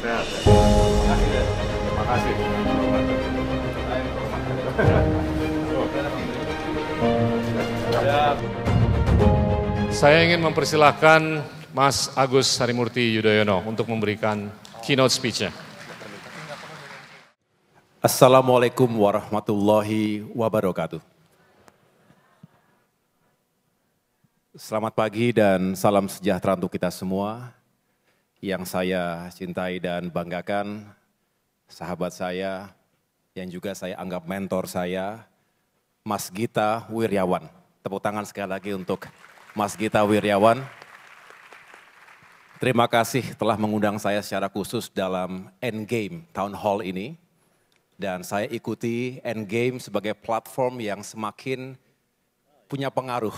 Sehat. Terima kasih. Saya ingin mempersilahkan Mas Agus Harimurti Yudhoyono untuk memberikan keynote speech-nya. Assalamualaikum warahmatullahi wabarakatuh. Selamat pagi dan salam sejahtera untuk kita semua. Yang saya cintai dan banggakan, sahabat saya yang juga saya anggap mentor saya, Mas Gita Wirjawan. Tepuk tangan sekali lagi untuk Mas Gita Wirjawan. Terima kasih telah mengundang saya secara khusus dalam Endgame Town Hall ini. Dan saya ikuti Endgame sebagai platform yang semakin punya pengaruh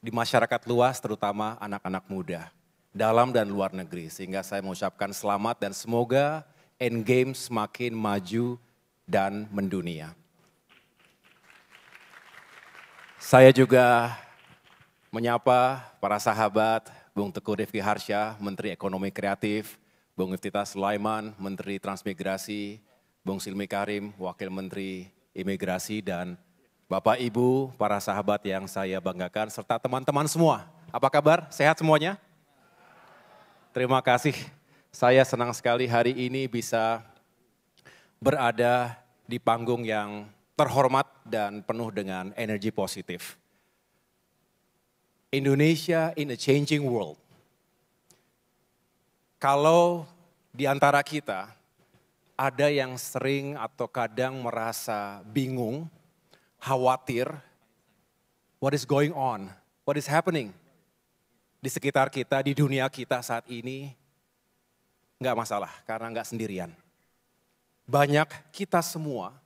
di masyarakat luas, terutama anak-anak muda, dalam dan luar negeri. Sehingga saya mengucapkan selamat dan semoga Endgame semakin maju dan mendunia. Saya juga menyapa para sahabat, Bung Teguh Rifki Harsha, Menteri Ekonomi Kreatif, Bung Miftah Sulaiman, Menteri Transmigrasi, Bung Silmi Karim, Wakil Menteri Imigrasi, dan Bapak Ibu, para sahabat yang saya banggakan, serta teman-teman semua. Apa kabar? Sehat semuanya? Terima kasih. Saya senang sekali hari ini bisa berada di panggung yang terhormat dan penuh dengan energi positif. Indonesia in a changing world. Kalau di antara kita ada yang sering atau kadang merasa bingung, khawatir, what is going on, what is happening di sekitar kita, di dunia kita saat ini, nggak masalah karena nggak sendirian. Banyak kita semua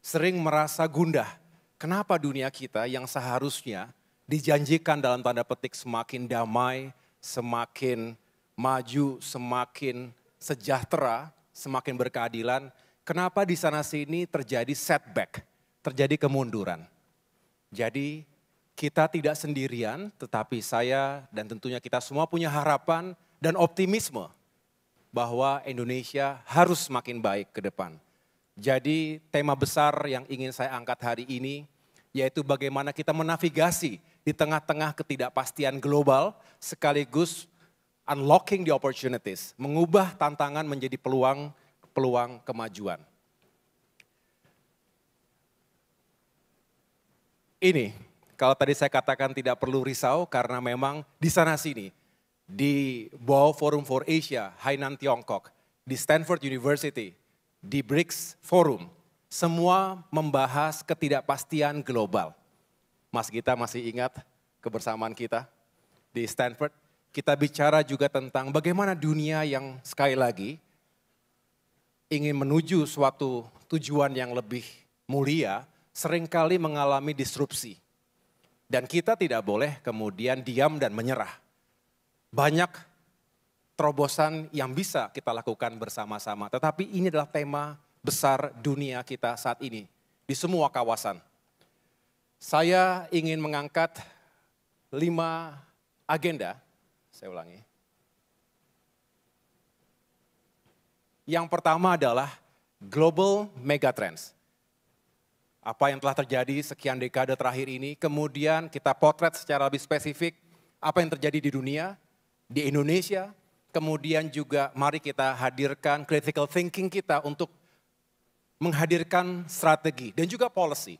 sering merasa gundah, kenapa dunia kita yang seharusnya dijanjikan dalam tanda petik semakin damai, semakin maju, semakin sejahtera, semakin berkeadilan, kenapa di sana sini terjadi setback, terjadi kemunduran. Jadi kita tidak sendirian, tetapi saya dan tentunya kita semua punya harapan dan optimisme bahwa Indonesia harus semakin baik ke depan. Jadi tema besar yang ingin saya angkat hari ini, yaitu bagaimana kita menavigasi di tengah-tengah ketidakpastian global, sekaligus unlocking the opportunities, mengubah tantangan menjadi peluang kemajuan. Ini, kalau tadi saya katakan tidak perlu risau karena memang di sana sini, di Boao Forum for Asia, Hainan Tiongkok, di Stanford University, di BRICS Forum, semua membahas ketidakpastian global. Mas Gita masih ingat kebersamaan kita di Stanford? Kita bicara juga tentang bagaimana dunia yang sekali lagi ingin menuju suatu tujuan yang lebih mulia, seringkali mengalami disrupsi. Dan kita tidak boleh kemudian diam dan menyerah. Banyak terobosan yang bisa kita lakukan bersama-sama, tetapi ini adalah tema besar dunia kita saat ini, di semua kawasan. Saya ingin mengangkat 5 agenda. Saya ulangi. Yang pertama adalah global megatrends. Apa yang telah terjadi sekian dekade terakhir ini, kemudian kita potret secara lebih spesifik apa yang terjadi di dunia, di Indonesia, kemudian juga mari kita hadirkan critical thinking kita untuk menghadirkan strategi dan juga policy.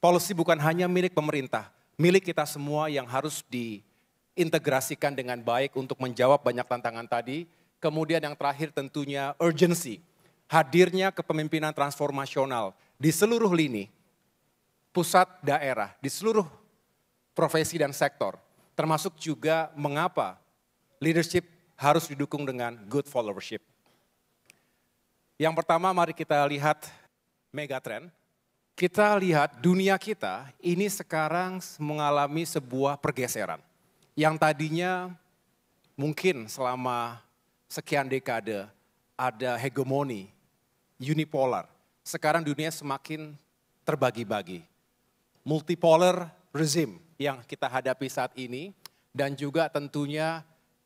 Policy bukan hanya milik pemerintah, milik kita semua yang harus diintegrasikan dengan baik untuk menjawab banyak tantangan tadi. Kemudian yang terakhir tentunya urgency, hadirnya kepemimpinan transformasional di seluruh lini, pusat daerah, di seluruh profesi dan sektor. Termasuk juga mengapa leadership harus didukung dengan good followership. Yang pertama mari kita lihat megatrend. Kita lihat dunia kita ini sekarang mengalami sebuah pergeseran. Yang tadinya mungkin selama sekian dekade ada hegemoni, unipolar. Sekarang dunia semakin terbagi-bagi. Multipolar regime yang kita hadapi saat ini dan juga tentunya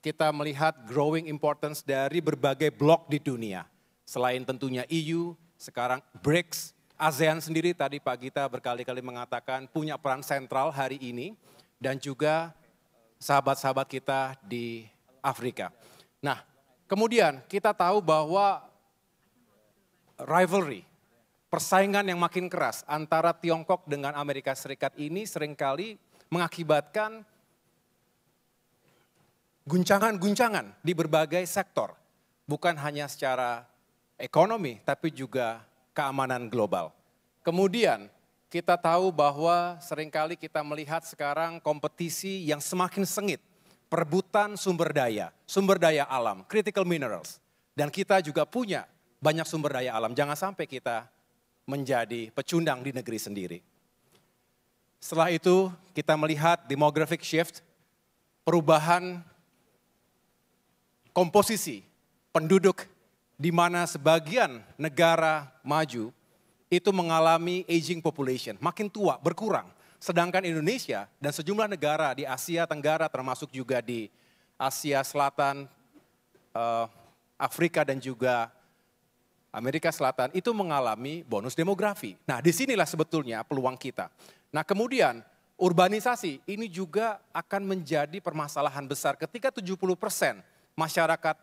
kita melihat growing importance dari berbagai blok di dunia. Selain tentunya EU, sekarang BRICS, ASEAN sendiri tadi Pak Gita berkali-kali mengatakan punya peran sentral hari ini. Dan juga sahabat-sahabat kita di Afrika. Nah, kemudian kita tahu bahwa rivalry, persaingan yang makin keras antara Tiongkok dengan Amerika Serikat ini seringkali mengakibatkan guncangan-guncangan di berbagai sektor. Bukan hanya secara ekonomi, tapi juga keamanan global. Kemudian kita tahu bahwa seringkali kita melihat sekarang kompetisi yang semakin sengit. Perebutan sumber daya alam, critical minerals. Dan kita juga punya banyak sumber daya alam. Jangan sampai kita menjadi pecundang di negeri sendiri. Setelah itu kita melihat demographic shift, perubahan komposisi penduduk di mana sebagian negara maju itu mengalami aging population, makin tua, berkurang. Sedangkan Indonesia dan sejumlah negara di Asia Tenggara termasuk juga di Asia Selatan, Afrika dan juga Amerika Selatan itu mengalami bonus demografi. Nah, disinilah sebetulnya peluang kita. Nah, kemudian urbanisasi ini juga akan menjadi permasalahan besar ketika 70% masyarakat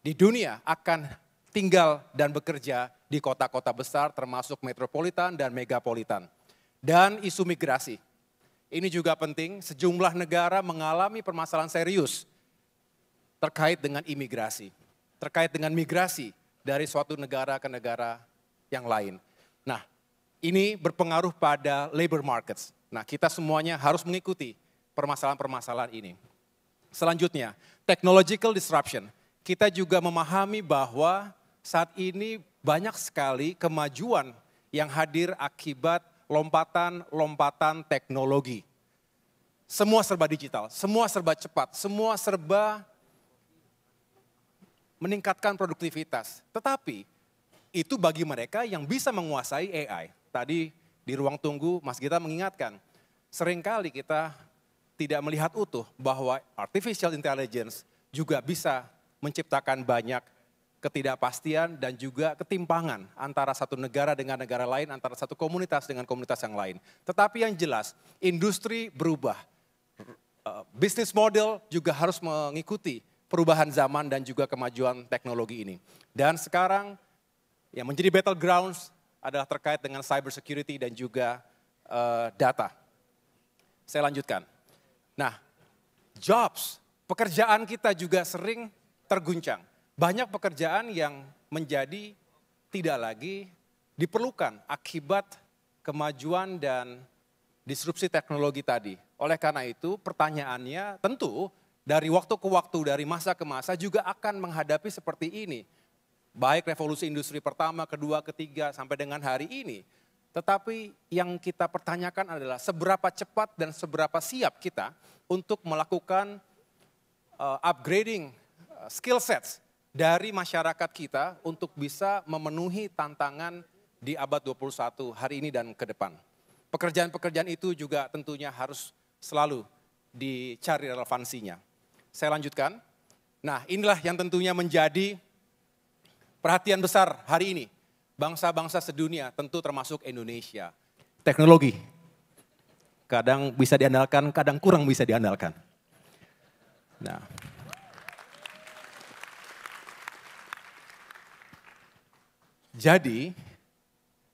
di dunia akan tinggal dan bekerja di kota-kota besar termasuk metropolitan dan megapolitan. Dan isu migrasi. Ini juga penting, sejumlah negara mengalami permasalahan serius terkait dengan imigrasi. Terkait dengan migrasi dari suatu negara ke negara yang lain. Nah, ini berpengaruh pada labor markets. Nah, kita semuanya harus mengikuti permasalahan-permasalahan ini. Selanjutnya, technological disruption. Kita juga memahami bahwa saat ini banyak sekali kemajuan yang hadir akibat lompatan-lompatan teknologi. Semua serba digital, semua serba cepat, semua serba meningkatkan produktivitas. Tetapi itu bagi mereka yang bisa menguasai AI. Tadi di ruang tunggu Mas Gita mengingatkan, seringkali kita tidak melihat utuh bahwa artificial intelligence juga bisa menciptakan banyak ketidakpastian dan juga ketimpangan antara satu negara dengan negara lain, antara satu komunitas dengan komunitas yang lain. Tetapi yang jelas, industri berubah. Bisnis model juga harus mengikuti perubahan zaman dan juga kemajuan teknologi ini. Dan sekarang yang menjadi battlegrounds adalah terkait dengan cyber security dan juga data. Saya lanjutkan. Nah, jobs, pekerjaan kita juga sering terguncang. Banyak pekerjaan yang menjadi tidak lagi diperlukan akibat kemajuan dan disrupsi teknologi tadi. Oleh karena itu pertanyaannya tentu dari waktu ke waktu, dari masa ke masa juga akan menghadapi seperti ini. Baik revolusi industri pertama, kedua, ketiga sampai dengan hari ini. Tetapi yang kita pertanyakan adalah seberapa cepat dan seberapa siap kita untuk melakukan upgrading skill sets dari masyarakat kita untuk bisa memenuhi tantangan di abad 21 hari ini dan ke depan. Pekerjaan-pekerjaan itu juga tentunya harus selalu dicari relevansinya. Saya lanjutkan. Nah, inilah yang tentunya menjadi perhatian besar hari ini. Bangsa-bangsa sedunia, tentu termasuk Indonesia. Teknologi, kadang bisa diandalkan, kadang kurang bisa diandalkan. Nah, jadi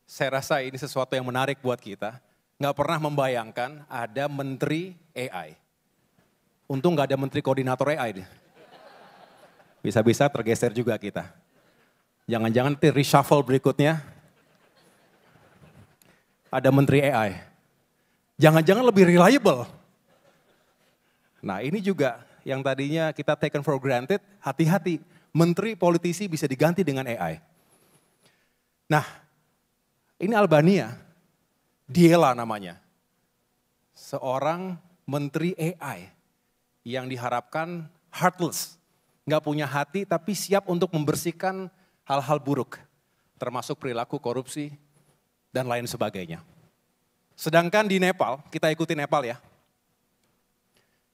saya rasa ini sesuatu yang menarik buat kita. Nggak pernah membayangkan ada menteri AI. Untung nggak ada menteri koordinator AI. Bisa-bisa tergeser juga kita. Jangan-jangan nanti reshuffle berikutnya ada menteri AI. Jangan-jangan lebih reliable. Nah, ini juga yang tadinya kita taken for granted, hati-hati. Menteri politisi bisa diganti dengan AI. Nah, ini Albania, Diela namanya. Seorang menteri AI yang diharapkan heartless. Nggak punya hati tapi siap untuk membersihkan hal-hal buruk. Termasuk perilaku korupsi dan lain sebagainya. Sedangkan di Nepal, kita ikuti Nepal ya.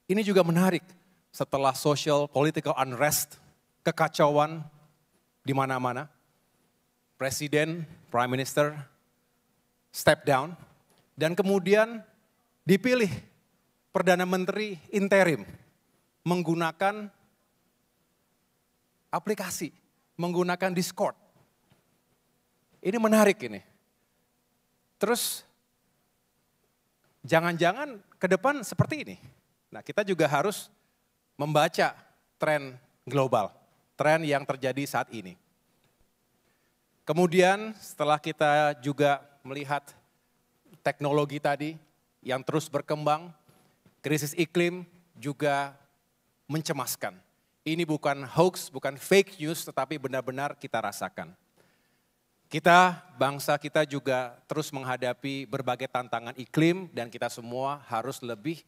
Ini juga menarik. setelah social political unrest, kekacauan di mana-mana, Presiden, Prime Minister step down, dan kemudian dipilih Perdana Menteri interim menggunakan aplikasi, menggunakan Discord. Ini menarik ini. Terus jangan-jangan ke depan seperti ini. Nah, kita juga harus membaca tren global, tren yang terjadi saat ini. Kemudian setelah kita juga melihat teknologi tadi yang terus berkembang, krisis iklim juga mencemaskan. Ini bukan hoax, bukan fake news, tetapi benar-benar kita rasakan. Kita, bangsa kita juga terus menghadapi berbagai tantangan iklim dan kita semua harus lebih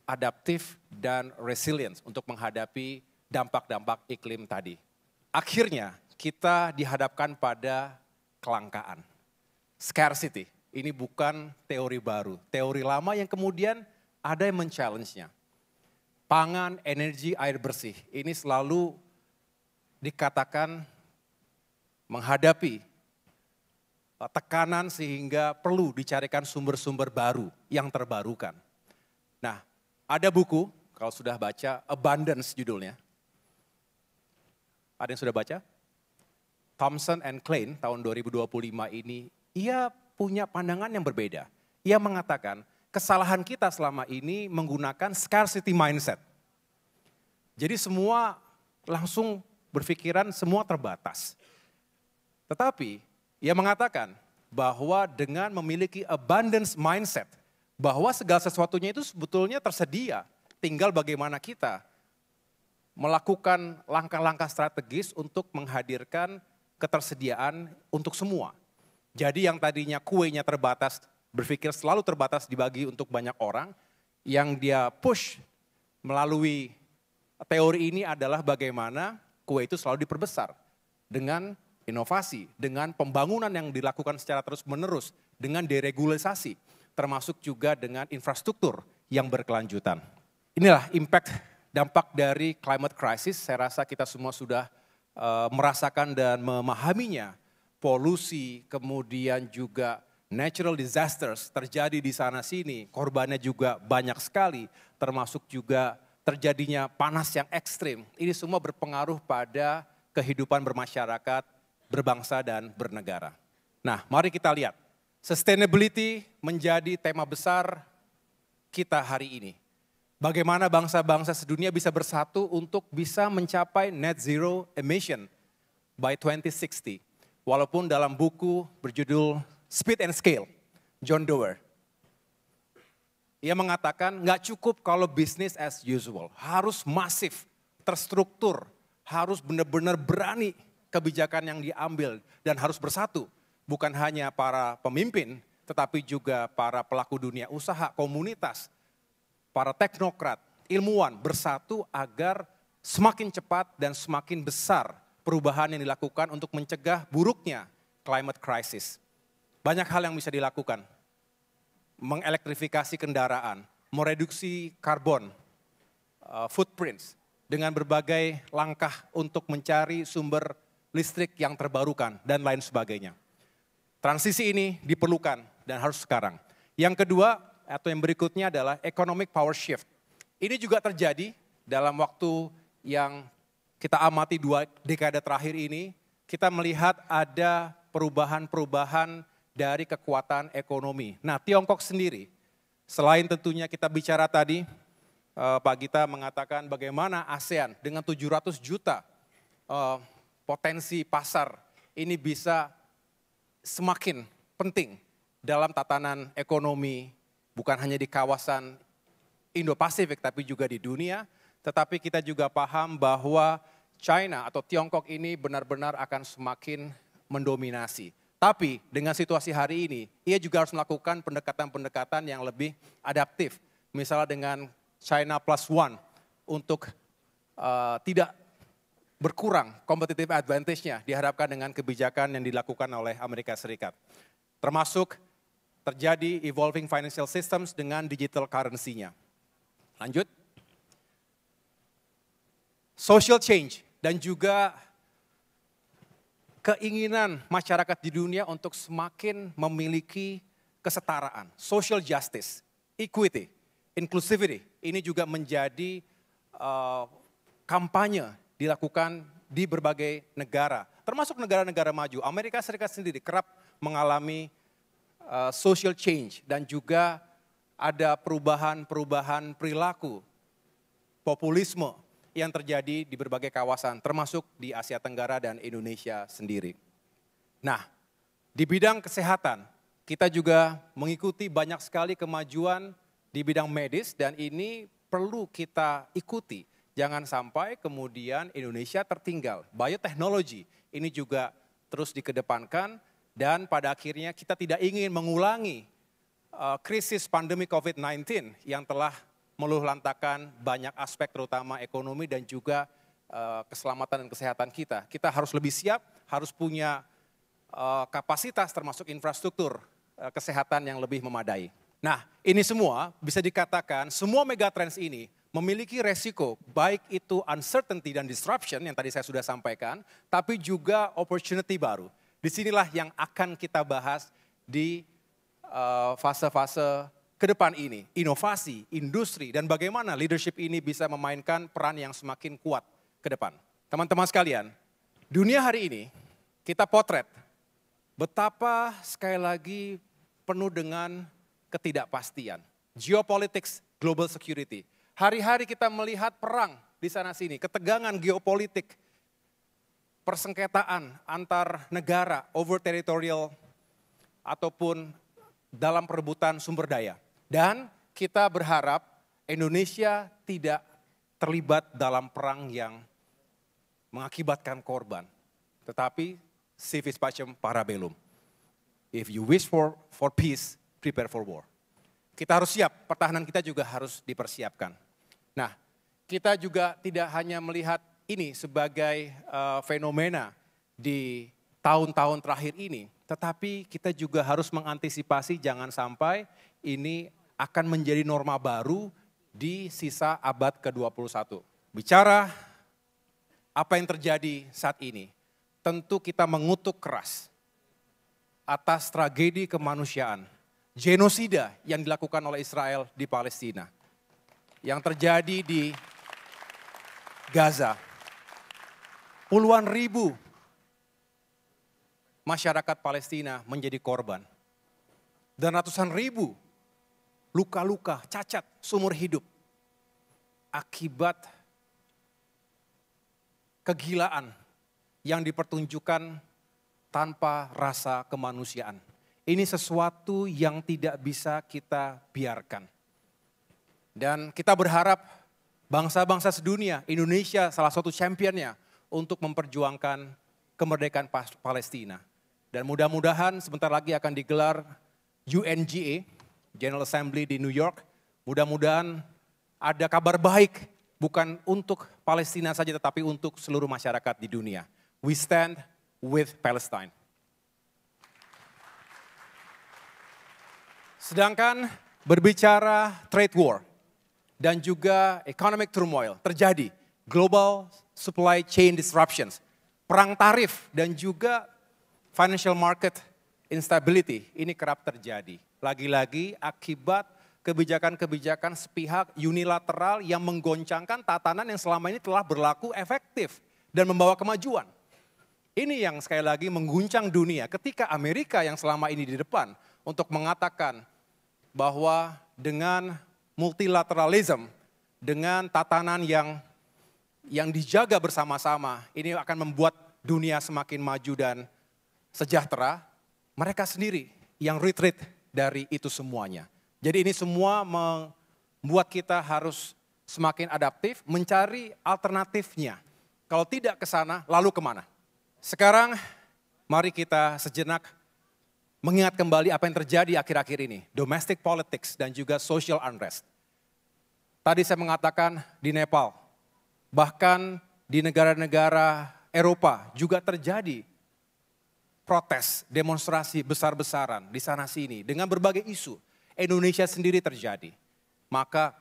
adaptif dan resilient untuk menghadapi dampak-dampak iklim tadi. Akhirnya kita dihadapkan pada kelangkaan, scarcity. Ini bukan teori baru, teori lama yang kemudian ada yang men-challenge-nya. Pangan, energi, air bersih, ini selalu dikatakan menghadapi tekanan sehingga perlu dicarikan sumber-sumber baru yang terbarukan. Nah, ada buku, kalau sudah baca, Abundance judulnya. Ada yang sudah baca? Thompson and Klein tahun 2025 ini, ia punya pandangan yang berbeda. Ia mengatakan, kesalahan kita selama ini menggunakan scarcity mindset. Jadi semua langsung berpikiran semua terbatas. Tetapi ia mengatakan bahwa dengan memiliki abundance mindset, bahwa segala sesuatunya itu sebetulnya tersedia. Tinggal bagaimana kita melakukan langkah-langkah strategis untuk menghadirkan ketersediaan untuk semua. Jadi yang tadinya kuenya terbatas, berpikir selalu terbatas dibagi untuk banyak orang, yang dia push melalui teori ini adalah bagaimana kue itu selalu diperbesar dengan inovasi, dengan pembangunan yang dilakukan secara terus-menerus, dengan deregulasi, termasuk juga dengan infrastruktur yang berkelanjutan. Inilah impact dampak dari climate crisis, saya rasa kita semua sudah merasakan dan memahaminya. Polusi, kemudian juga natural disasters terjadi di sana-sini, korbannya juga banyak sekali, termasuk juga terjadinya panas yang ekstrim. Ini semua berpengaruh pada kehidupan bermasyarakat, berbangsa dan bernegara. Nah, mari kita lihat. Sustainability menjadi tema besar kita hari ini. Bagaimana bangsa-bangsa sedunia bisa bersatu untuk bisa mencapai net zero emission by 2060. Walaupun dalam buku berjudul Speed and Scale, John Doerr, ia mengatakan nggak cukup kalau business as usual, harus masif, terstruktur, harus benar-benar berani kebijakan yang diambil dan harus bersatu. Bukan hanya para pemimpin, tetapi juga para pelaku dunia usaha, komunitas, para teknokrat, ilmuwan bersatu agar semakin cepat dan semakin besar perubahan yang dilakukan untuk mencegah buruknya climate crisis. Banyak hal yang bisa dilakukan. Mengelektrifikasi kendaraan, mereduksi karbon, footprints, dengan berbagai langkah untuk mencari sumber listrik yang terbarukan, dan lain sebagainya. Transisi ini diperlukan dan harus sekarang. Yang kedua, atau yang berikutnya adalah economic power shift. Ini juga terjadi dalam waktu yang kita amati 2 dekade terakhir ini, kita melihat ada perubahan-perubahan dari kekuatan ekonomi. Nah, Tiongkok sendiri, selain tentunya kita bicara tadi, Pak Gita mengatakan bagaimana ASEAN dengan 700 juta potensi pasar ini bisa semakin penting dalam tatanan ekonomi, bukan hanya di kawasan Indo-Pasifik tapi juga di dunia. Tetapi kita juga paham bahwa China atau Tiongkok ini benar-benar akan semakin mendominasi. Tapi dengan situasi hari ini, ia juga harus melakukan pendekatan-pendekatan yang lebih adaptif. Misalnya dengan China Plus One untuk tidak berkurang competitive advantage-nya diharapkan dengan kebijakan yang dilakukan oleh Amerika Serikat. Termasuk terjadi evolving financial systems dengan digital currency-nya. Lanjut. social change dan juga keinginan masyarakat di dunia untuk semakin memiliki kesetaraan, social justice, equity, inclusivity. Ini juga menjadi kampanye dilakukan di berbagai negara, termasuk negara-negara maju. Amerika Serikat sendiri kerap mengalami social change dan juga ada perubahan-perubahan perilaku, populisme yang terjadi di berbagai kawasan, termasuk di Asia Tenggara dan Indonesia sendiri. Nah, di bidang kesehatan, kita juga mengikuti banyak sekali kemajuan di bidang medis dan ini perlu kita ikuti. Jangan sampai kemudian Indonesia tertinggal. Bioteknologi ini juga terus dikedepankan dan pada akhirnya kita tidak ingin mengulangi krisis pandemi COVID-19 yang telah meluluhlantakan banyak aspek terutama ekonomi dan juga keselamatan dan kesehatan kita. Kita harus lebih siap, harus punya kapasitas termasuk infrastruktur kesehatan yang lebih memadai. Nah, ini semua bisa dikatakan semua megatrends ini memiliki resiko, baik itu uncertainty dan disruption yang tadi saya sudah sampaikan, tapi juga opportunity baru. Disinilah yang akan kita bahas di fase-fase ke depan ini, inovasi, industri, dan bagaimana leadership ini bisa memainkan peran yang semakin kuat ke depan. Teman-teman sekalian, dunia hari ini kita potret betapa sekali lagi penuh dengan ketidakpastian. Geopolitics, global security. Hari-hari kita melihat perang di sana-sini, ketegangan geopolitik, persengketaan antar negara, over territorial, ataupun dalam perebutan sumber daya. Dan kita berharap Indonesia tidak terlibat dalam perang yang mengakibatkan korban. Tetapi civis pacem para bellum. If you wish for peace, prepare for war. Kita harus siap, pertahanan kita juga harus dipersiapkan. Nah, kita juga tidak hanya melihat ini sebagai fenomena di tahun-tahun terakhir ini, tetapi kita juga harus mengantisipasi jangan sampai ini akan menjadi norma baru di sisa abad ke-21. Bicara apa yang terjadi saat ini, tentu kita mengutuk keras atas tragedi kemanusiaan, genosida yang dilakukan oleh Israel di Palestina, yang terjadi di Gaza. Puluhan ribu masyarakat Palestina menjadi korban. Dan ratusan ribu luka-luka, cacat, seumur hidup. Akibat kegilaan yang dipertunjukkan tanpa rasa kemanusiaan. Ini sesuatu yang tidak bisa kita biarkan. Dan kita berharap bangsa-bangsa sedunia, Indonesia salah satu championnya untuk memperjuangkan kemerdekaan Palestina. Dan mudah-mudahan sebentar lagi akan digelar UNGA, General Assembly di New York. Mudah-mudahan ada kabar baik, bukan untuk Palestina saja tetapi untuk seluruh masyarakat di dunia. We stand with Palestine. Sedangkan berbicara trade war dan juga economic turmoil terjadi, global supply chain disruptions, perang tarif dan juga financial market instability ini kerap terjadi. Lagi-lagi akibat kebijakan-kebijakan sepihak unilateral yang menggoncangkan tatanan yang selama ini telah berlaku efektif dan membawa kemajuan. Ini yang sekali lagi mengguncang dunia ketika Amerika yang selama ini di depan untuk mengatakan bahwa dengan multilateralism, dengan tatanan yang dijaga bersama-sama, ini akan membuat dunia semakin maju dan sejahtera. Mereka sendiri yang retreat dari itu semuanya. Jadi ini semua membuat kita harus semakin adaptif, mencari alternatifnya. Kalau tidak ke sana, lalu kemana? Sekarang mari kita sejenak mengingat kembali apa yang terjadi akhir-akhir ini. Domestic politics dan juga social unrest. Tadi saya mengatakan di Nepal, bahkan di negara-negara Eropa juga terjadi protes, demonstrasi besar-besaran di sana-sini dengan berbagai isu. Indonesia sendiri terjadi. Maka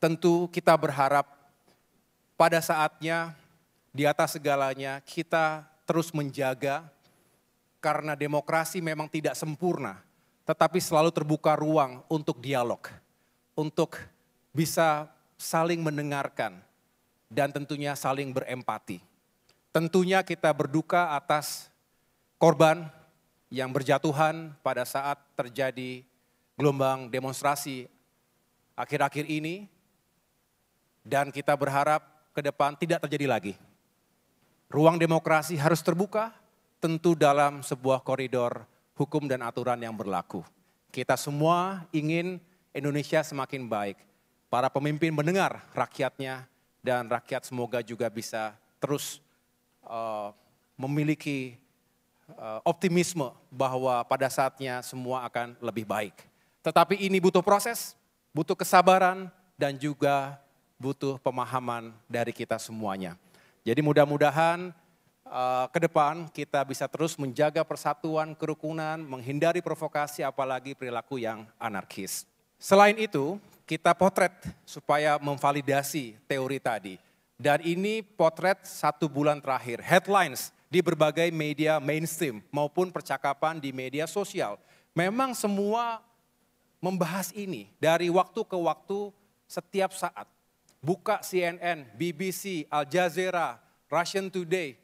tentu kita berharap pada saatnya di atas segalanya kita terus menjaga, karena demokrasi memang tidak sempurna, tetapi selalu terbuka ruang untuk dialog, untuk bisa saling mendengarkan, dan tentunya saling berempati. Tentunya kita berduka atas korban yang berjatuhan pada saat terjadi gelombang demonstrasi akhir-akhir ini, dan kita berharap ke depan tidak terjadi lagi. Ruang demokrasi harus terbuka, tentu dalam sebuah koridor hukum dan aturan yang berlaku. Kita semua ingin Indonesia semakin baik. Para pemimpin mendengar rakyatnya, dan rakyat semoga juga bisa terus memiliki optimisme bahwa pada saatnya semua akan lebih baik. Tetapi ini butuh proses, butuh kesabaran, dan juga butuh pemahaman dari kita semuanya. Jadi mudah-mudahan ke depan kita bisa terus menjaga persatuan, kerukunan, menghindari provokasi, apalagi perilaku yang anarkis. Selain itu, kita potret supaya memvalidasi teori tadi. Dan ini potret 1 bulan terakhir, headlines di berbagai media mainstream maupun percakapan di media sosial. Memang semua membahas ini dari waktu ke waktu setiap saat. Buka CNN, BBC, Al Jazeera, Russian Today,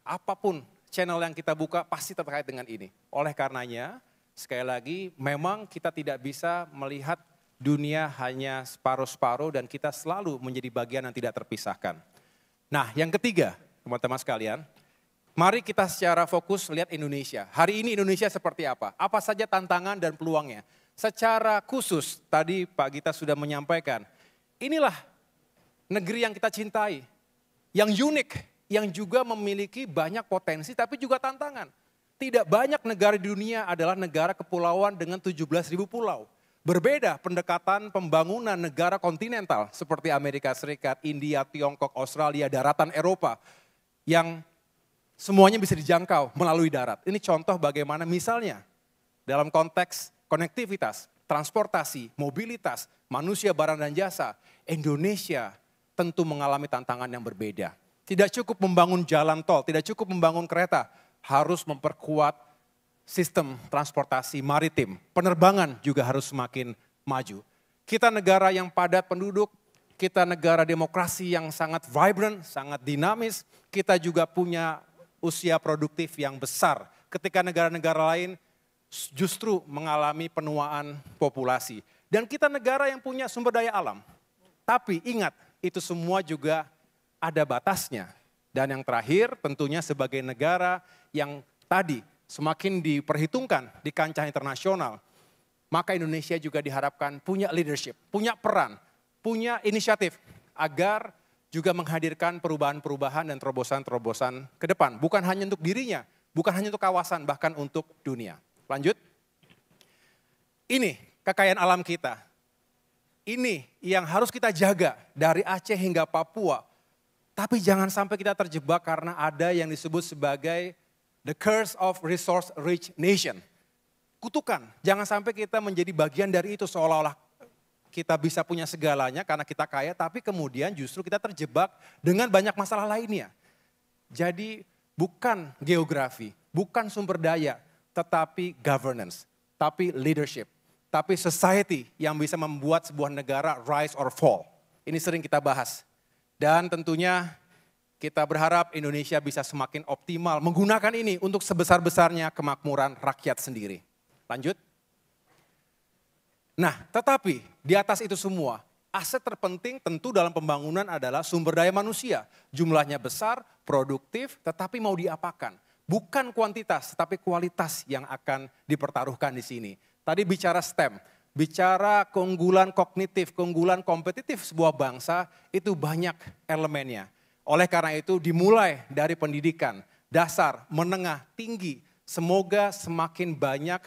apapun channel yang kita buka pasti terkait dengan ini. Oleh karenanya, sekali lagi memang kita tidak bisa melihat dunia hanya separuh-separuh dan kita selalu menjadi bagian yang tidak terpisahkan. Nah, yang ketiga, teman-teman sekalian, mari kita secara fokus lihat Indonesia. Hari ini Indonesia seperti apa? Apa saja tantangan dan peluangnya? Secara khusus, tadi Pak Gita sudah menyampaikan, inilah negeri yang kita cintai, yang unik, yang juga memiliki banyak potensi tapi juga tantangan. Tidak banyak negara di dunia adalah negara kepulauan dengan 17.000 pulau. Berbeda pendekatan pembangunan negara kontinental seperti Amerika Serikat, India, Tiongkok, Australia, daratan Eropa yang semuanya bisa dijangkau melalui darat. Ini contoh bagaimana misalnya dalam konteks konektivitas, transportasi, mobilitas, manusia, barang dan jasa, Indonesia tentu mengalami tantangan yang berbeda. Tidak cukup membangun jalan tol, tidak cukup membangun kereta, harus memperkuat sistem transportasi maritim. Penerbangan juga harus semakin maju. Kita negara yang padat penduduk, kita negara demokrasi yang sangat vibrant, sangat dinamis, kita juga punya usia produktif yang besar. Ketika negara-negara lain justru mengalami penuaan populasi. Dan kita negara yang punya sumber daya alam. Tapi ingat, itu semua juga ada batasnya. Dan yang terakhir tentunya sebagai negara yang tadi semakin diperhitungkan di kancah internasional, maka Indonesia juga diharapkan punya leadership, punya peran, punya inisiatif agar juga menghadirkan perubahan-perubahan dan terobosan-terobosan ke depan. Bukan hanya untuk dirinya, bukan hanya untuk kawasan, bahkan untuk dunia. Lanjut. Ini kekayaan alam kita. Ini yang harus kita jaga dari Aceh hingga Papua. Tapi jangan sampai kita terjebak karena ada yang disebut sebagai the curse of resource rich nation. Kutukan, jangan sampai kita menjadi bagian dari itu seolah-olah kita bisa punya segalanya karena kita kaya, tapi kemudian justru kita terjebak dengan banyak masalah lainnya. Jadi bukan geografi, bukan sumber daya, tetapi governance, tapi leadership. Tapi society yang bisa membuat sebuah negara rise or fall. Ini sering kita bahas. Dan tentunya kita berharap Indonesia bisa semakin optimal menggunakan ini untuk sebesar-besarnya kemakmuran rakyat sendiri. Lanjut. Nah, tetapi di atas itu semua, aset terpenting tentu dalam pembangunan adalah sumber daya manusia. Jumlahnya besar, produktif, tetapi mau diapakan? Bukan kuantitas, tetapi kualitas yang akan dipertaruhkan di sini. Tadi bicara STEM, bicara keunggulan kognitif, keunggulan kompetitif sebuah bangsa, itu banyak elemennya. Oleh karena itu dimulai dari pendidikan, dasar, menengah, tinggi. Semoga semakin banyak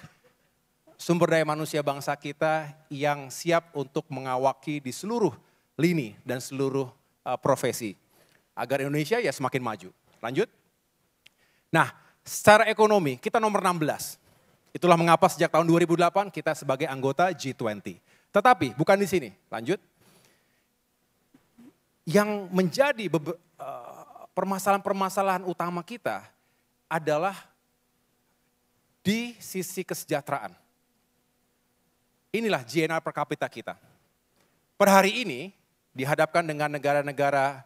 sumber daya manusia bangsa kita yang siap untuk mengawaki di seluruh lini dan seluruh profesi. Agar Indonesia ya semakin maju. Lanjut. Nah, secara ekonomi kita nomor 16. Itulah mengapa sejak tahun 2008 kita sebagai anggota G20. Tetapi bukan di sini, lanjut. yang menjadi permasalahan-permasalahan utama kita adalah di sisi kesejahteraan. Inilah GNR per kapita kita. Per hari ini dihadapkan dengan negara-negara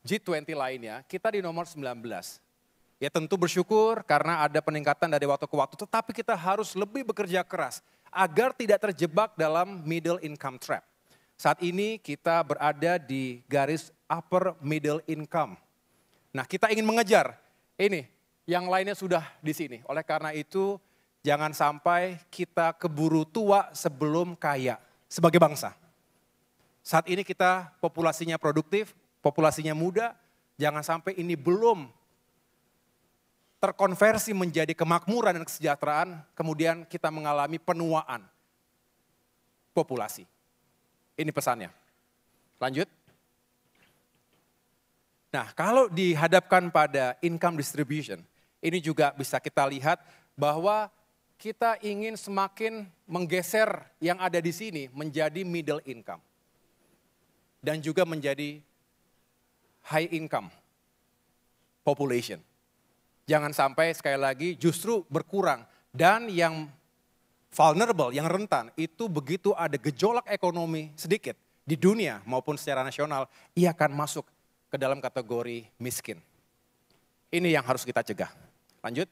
G20 lainnya, kita di nomor 19. Ya tentu bersyukur karena ada peningkatan dari waktu ke waktu, tetapi kita harus lebih bekerja keras agar tidak terjebak dalam middle income trap. Saat ini kita berada di garis upper middle income. Nah, kita ingin mengejar ini, yang lainnya sudah di sini. Oleh karena itu, jangan sampai kita keburu tua sebelum kaya sebagai bangsa. Saat ini kita populasinya produktif, populasinya muda, jangan sampai ini belum terkonversi menjadi kemakmuran dan kesejahteraan, kemudian kita mengalami penuaan populasi. Ini pesannya. Lanjut. Nah, kalau dihadapkan pada income distribution, ini juga bisa kita lihat bahwa kita ingin semakin menggeser yang ada di sini menjadi middle income. Dan juga menjadi high income population. Jangan sampai sekali lagi justru berkurang. Dan yang vulnerable, yang rentan, itu begitu ada gejolak ekonomi sedikit di dunia maupun secara nasional, ia akan masuk ke dalam kategori miskin. Ini yang harus kita cegah. Lanjut.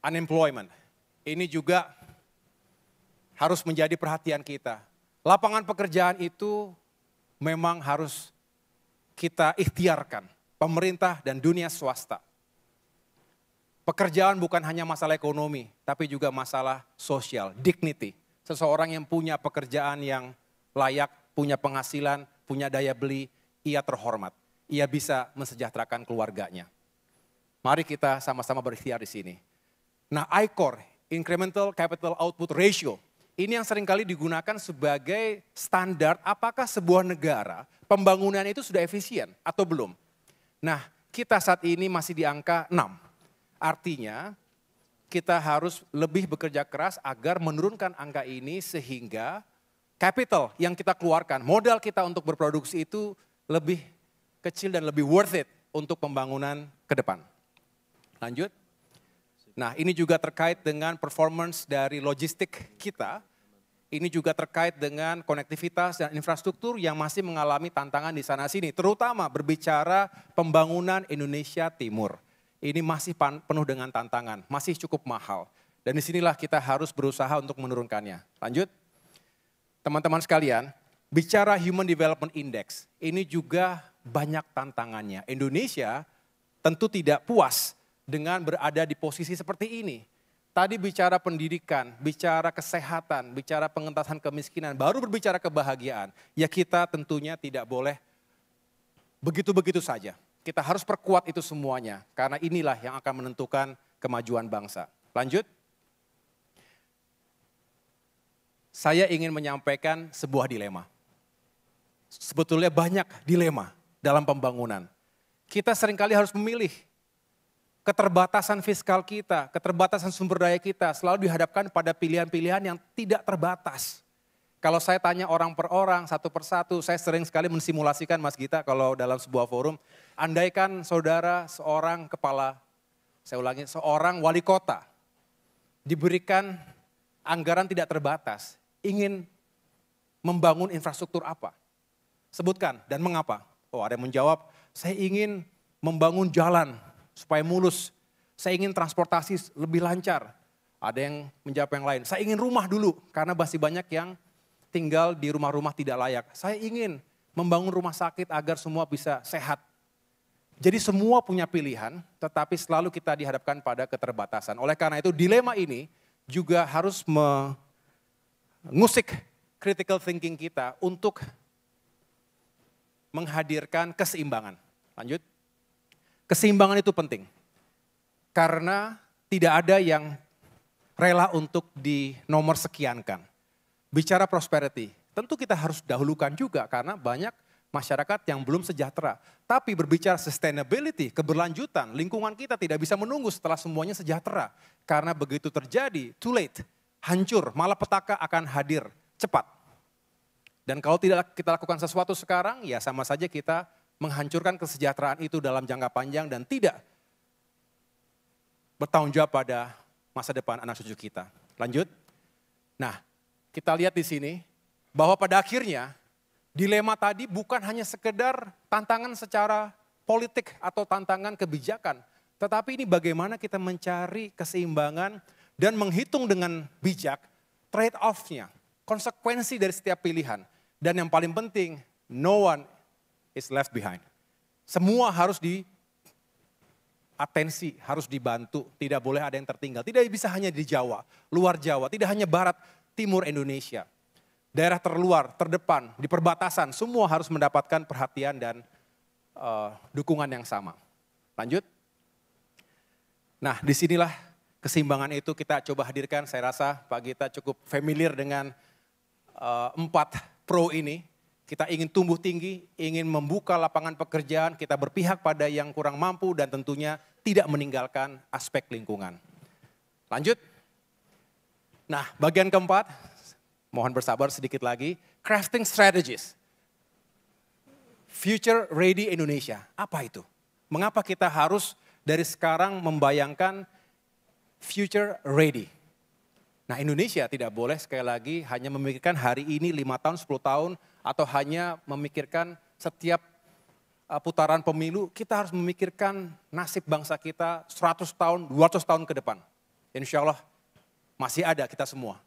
Unemployment. Ini juga harus menjadi perhatian kita. Lapangan pekerjaan itu memang harus kita ikhtiarkan. Pemerintah dan dunia swasta. Pekerjaan bukan hanya masalah ekonomi, tapi juga masalah sosial, dignity. Seseorang yang punya pekerjaan yang layak, punya penghasilan, punya daya beli, ia terhormat. Ia bisa mensejahterakan keluarganya. Mari kita sama-sama berikhtiar di sini. Nah, ICOR, Incremental Capital Output Ratio, ini yang seringkali digunakan sebagai standar apakah sebuah negara pembangunan itu sudah efisien atau belum. Nah, kita saat ini masih di angka 6. Artinya kita harus lebih bekerja keras agar menurunkan angka ini sehingga capital yang kita keluarkan, modal kita untuk berproduksi itu lebih kecil dan lebih worth it untuk pembangunan ke depan. Lanjut. Nah, ini juga terkait dengan performance dari logistik kita. Ini juga terkait dengan konektivitas dan infrastruktur yang masih mengalami tantangan di sana-sini. Terutama berbicara pembangunan Indonesia Timur. Ini masih penuh dengan tantangan, masih cukup mahal. Dan disinilah kita harus berusaha untuk menurunkannya. Lanjut. Teman-teman sekalian, bicara Human Development Index, ini juga banyak tantangannya. Indonesia tentu tidak puas dengan berada di posisi seperti ini. Tadi bicara pendidikan, bicara kesehatan, bicara pengentasan kemiskinan, baru berbicara kebahagiaan. Ya kita tentunya tidak boleh begitu-begitu saja. Kita harus perkuat itu semuanya, karena inilah yang akan menentukan kemajuan bangsa. Lanjut. Saya ingin menyampaikan sebuah dilema. Sebetulnya banyak dilema dalam pembangunan. Kita seringkali harus memilih. Keterbatasan fiskal kita, keterbatasan sumber daya kita selalu dihadapkan pada pilihan-pilihan yang tidak terbatas. Kalau saya tanya orang per orang, satu persatu, saya sering sekali mensimulasikan Mas Gita kalau dalam sebuah forum. Andaikan saudara seorang kepala, saya ulangi, seorang wali kota diberikan anggaran tidak terbatas, ingin membangun infrastruktur apa? Sebutkan dan mengapa? Oh, ada yang menjawab, saya ingin membangun jalan supaya mulus. Saya ingin transportasi lebih lancar. Ada yang menjawab yang lain, saya ingin rumah dulu karena masih banyak yang tinggal di rumah-rumah tidak layak. Saya ingin membangun rumah sakit agar semua bisa sehat. Jadi semua punya pilihan, tetapi selalu kita dihadapkan pada keterbatasan. Oleh karena itu dilema ini juga harus mengusik critical thinking kita untuk menghadirkan keseimbangan. Lanjut. Keseimbangan itu penting. Karena tidak ada yang rela untuk dinomor sekiankan. Bicara prosperity, tentu kita harus dahulukan juga karena banyak masyarakat yang belum sejahtera. Tapi berbicara sustainability, keberlanjutan, lingkungan kita tidak bisa menunggu setelah semuanya sejahtera. Karena begitu terjadi, too late, hancur, malapetaka akan hadir cepat. Dan kalau tidak kita lakukan sesuatu sekarang, ya sama saja kita menghancurkan kesejahteraan itu dalam jangka panjang dan tidak bertanggung jawab pada masa depan anak cucu kita. Lanjut. Nah, kita lihat di sini bahwa pada akhirnya dilema tadi bukan hanya sekedar tantangan secara politik atau tantangan kebijakan, tetapi ini bagaimana kita mencari keseimbangan dan menghitung dengan bijak trade-off-nya, konsekuensi dari setiap pilihan. Dan yang paling penting, no one is left behind. Semua harus atensi, harus dibantu, tidak boleh ada yang tertinggal. Tidak bisa hanya di Jawa, luar Jawa, tidak hanya barat, timur Indonesia. Daerah terluar, terdepan, di perbatasan, semua harus mendapatkan perhatian dan dukungan yang sama. Lanjut. Nah, disinilah keseimbangan itu kita coba hadirkan. Saya rasa Pak Gita cukup familiar dengan 4 pro ini. Kita ingin tumbuh tinggi, ingin membuka lapangan pekerjaan, kita berpihak pada yang kurang mampu dan tentunya tidak meninggalkan aspek lingkungan. Lanjut. Nah, bagian keempat, mohon bersabar sedikit lagi, crafting strategies. Future Ready Indonesia, apa itu? Mengapa kita harus dari sekarang membayangkan future ready? Nah, Indonesia tidak boleh sekali lagi hanya memikirkan hari ini 5 tahun, 10 tahun, atau hanya memikirkan setiap putaran pemilu, kita harus memikirkan nasib bangsa kita 100 tahun, 200 tahun ke depan. Insya Allah masih ada kita semua.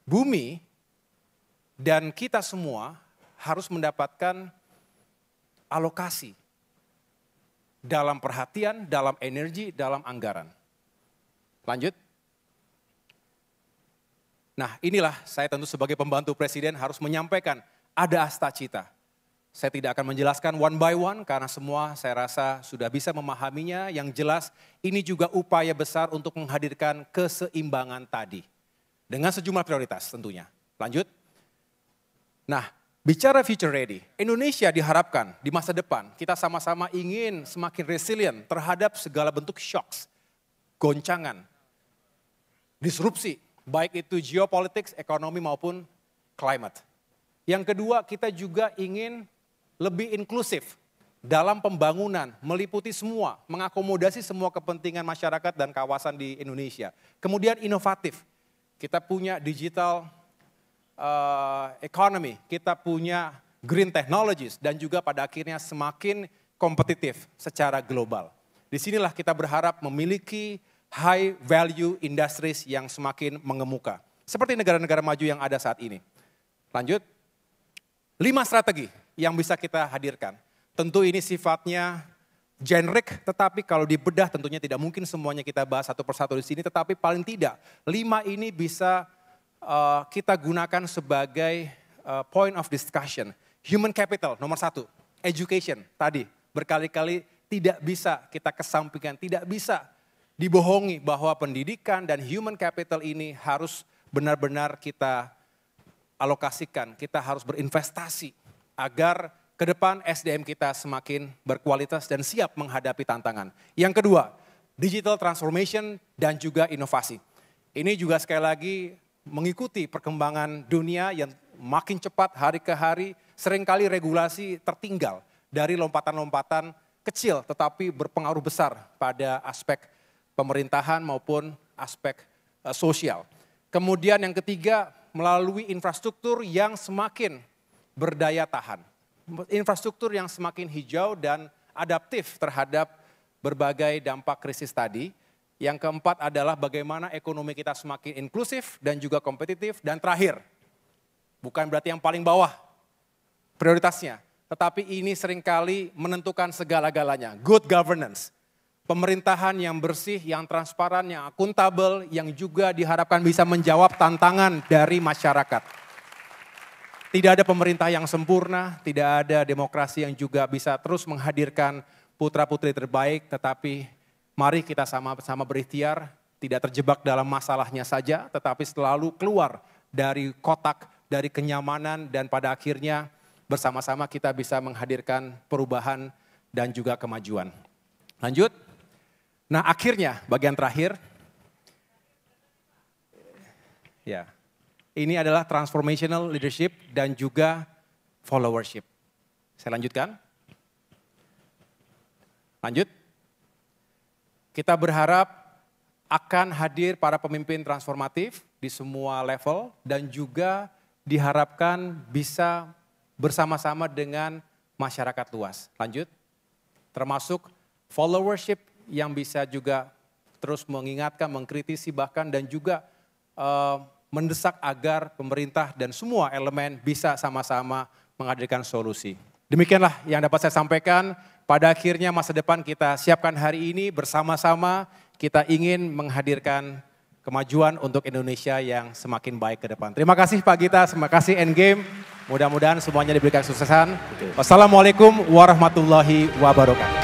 Bumi dan kita semua harus mendapatkan alokasi dalam perhatian, dalam energi, dalam anggaran. Lanjut. Nah, inilah saya tentu sebagai pembantu presiden harus menyampaikan ada asta-cita. Saya tidak akan menjelaskan one by one karena semua saya rasa sudah bisa memahaminya. Yang jelas ini juga upaya besar untuk menghadirkan keseimbangan tadi. Dengan sejumlah prioritas tentunya. Lanjut. Nah, bicara future ready, Indonesia diharapkan di masa depan kita sama-sama ingin semakin resilient terhadap segala bentuk shocks, goncangan, disrupsi, baik itu geopolitics, ekonomi maupun climate. Yang kedua, kita juga ingin lebih inklusif dalam pembangunan, meliputi semua, mengakomodasi semua kepentingan masyarakat dan kawasan di Indonesia. Kemudian inovatif, kita punya digital economy, kita punya green technologies dan juga pada akhirnya semakin kompetitif secara global. Disinilah kita berharap memiliki high value industries yang semakin mengemuka. Seperti negara-negara maju yang ada saat ini. Lanjut. 5 strategi yang bisa kita hadirkan. Tentu ini sifatnya generik, tetapi kalau dibedah tentunya tidak mungkin semuanya kita bahas satu persatu di sini, tetapi paling tidak 5 ini bisa kita gunakan sebagai point of discussion. Human capital nomor 1, education tadi berkali-kali tidak bisa kita kesampingkan, tidak bisa dibohongi bahwa pendidikan dan human capital ini harus benar-benar kita alokasikan, kita harus berinvestasi agar ke depan SDM kita semakin berkualitas dan siap menghadapi tantangan. Yang kedua, digital transformation dan juga inovasi. Ini juga sekali lagi mengikuti perkembangan dunia yang makin cepat hari ke hari, seringkali regulasi tertinggal dari lompatan-lompatan kecil tetapi berpengaruh besar pada aspek pemerintahan maupun aspek sosial. Kemudian yang ketiga, melalui infrastruktur yang semakin berdaya tahan. Infrastruktur yang semakin hijau dan adaptif terhadap berbagai dampak krisis tadi. Yang keempat adalah bagaimana ekonomi kita semakin inklusif dan juga kompetitif. Dan terakhir, bukan berarti yang paling bawah prioritasnya, tetapi ini seringkali menentukan segala-galanya. Good governance, pemerintahan yang bersih, yang transparan, yang akuntabel, yang juga diharapkan bisa menjawab tantangan dari masyarakat. Tidak ada pemerintah yang sempurna, tidak ada demokrasi yang juga bisa terus menghadirkan putra-putri terbaik, tetapi mari kita sama-sama berikhtiar, tidak terjebak dalam masalahnya saja, tetapi selalu keluar dari kotak, dari kenyamanan, dan pada akhirnya bersama-sama kita bisa menghadirkan perubahan dan juga kemajuan. Lanjut. Nah, akhirnya bagian terakhir. Ya. ini adalah transformational leadership dan juga followership. Saya lanjutkan. Lanjut. Kita berharap akan hadir para pemimpin transformatif di semua level dan juga diharapkan bisa bersama-sama dengan masyarakat luas. Lanjut. Termasuk followership yang bisa juga terus mengingatkan, mengkritisi bahkan dan juga mendesak agar pemerintah dan semua elemen bisa sama-sama menghadirkan solusi. Demikianlah yang dapat saya sampaikan. Pada akhirnya masa depan kita siapkan hari ini bersama-sama, kita ingin menghadirkan kemajuan untuk Indonesia yang semakin baik ke depan. Terima kasih Pak Gita, terima kasih Endgame. Mudah-mudahan semuanya diberikan suksesan. Wassalamualaikum warahmatullahi wabarakatuh.